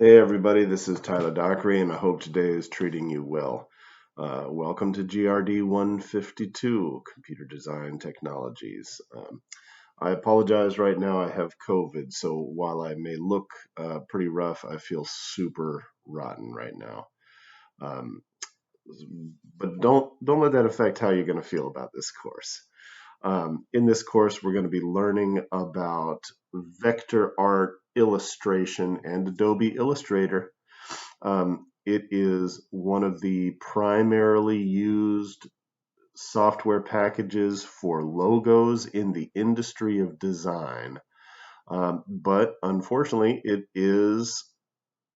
Hey everybody, this is Tyler Dockery, and I hope today is treating you well. Welcome to GRD 152, Computer Design Technologies. I apologize right now, I have COVID, so while I may look pretty rough, I feel super rotten right now. Um, but don't let that affect how you're going to feel about this course. In this course, we're going to be learning about vector art, illustration, and Adobe Illustrator. It is one of the primarily used software packages for logos in the industry of design. But unfortunately, it is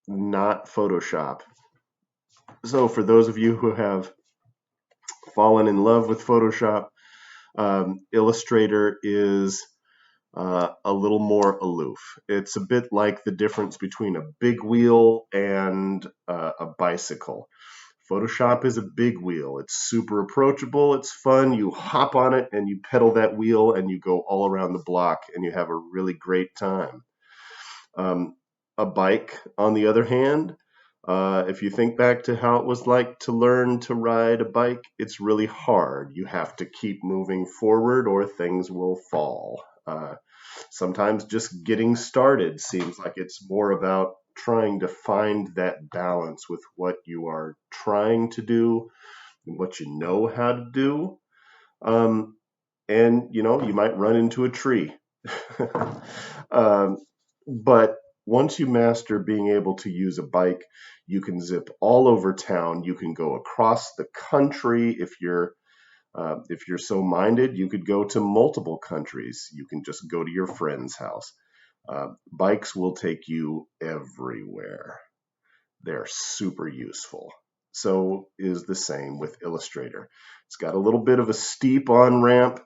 not Photoshop. So for those of you who have fallen in love with Photoshop, Illustrator is a little more aloof. It's a bit like the difference between a big wheel and a bicycle. Photoshop is a big wheel. It's super approachable. It's fun. You hop on it and you pedal that wheel and you go all around the block and you have a really great time. A bike, on the other hand, if you think back to how it was like to learn to ride a bike, it's really hard. You have to keep moving forward or things will fall. Sometimes just getting started seems like it's more about trying to find that balance with what you are trying to do and what you know how to do. And you might run into a tree. um, but once you master being able to use a bike, you can zip all over town. You can go across the country if you're so minded. You could go to multiple countries. You can just go to your friend's house. Bikes will take you everywhere. They're super useful. So is the same with Illustrator. It's got a little bit of a steep on ramp.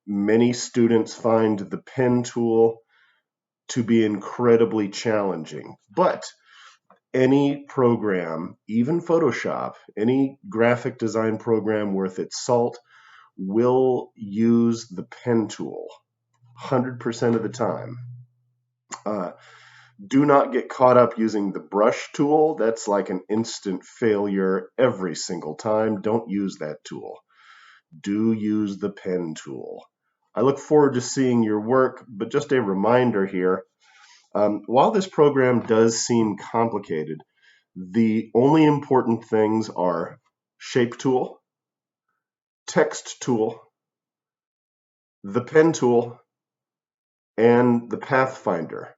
Many students find the pen tool to be incredibly challenging, but any program, even Photoshop, any graphic design program worth its salt will use the pen tool 100% of the time. Do not get caught up using the brush tool. That's like an instant failure every single time. Don't use that tool. Do use the pen tool. I look forward to seeing your work, but just a reminder here, while this program does seem complicated, the only important things are shape tool, text tool, the pen tool, and the Pathfinder.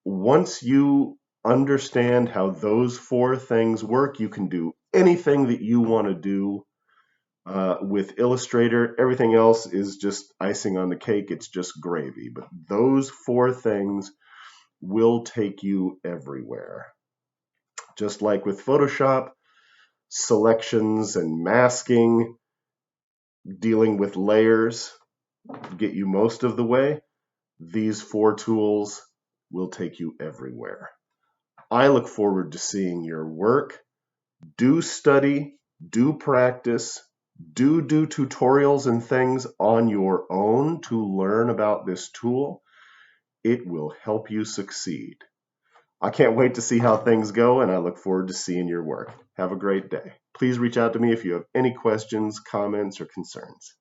Once you understand how those four things work, you can do anything that you want to do with Illustrator. Everything else is just icing on the cake. It's just gravy. But those four things will take you everywhere. Just like with Photoshop, selections and masking, dealing with layers get you most of the way. These four tools will take you everywhere. I look forward to seeing your work. Do study, do practice, do tutorials and things on your own to learn about this tool. It will help you succeed. I can't wait to see how things go, and I look forward to seeing your work. Have a great day. Please reach out to me if you have any questions, comments, or concerns.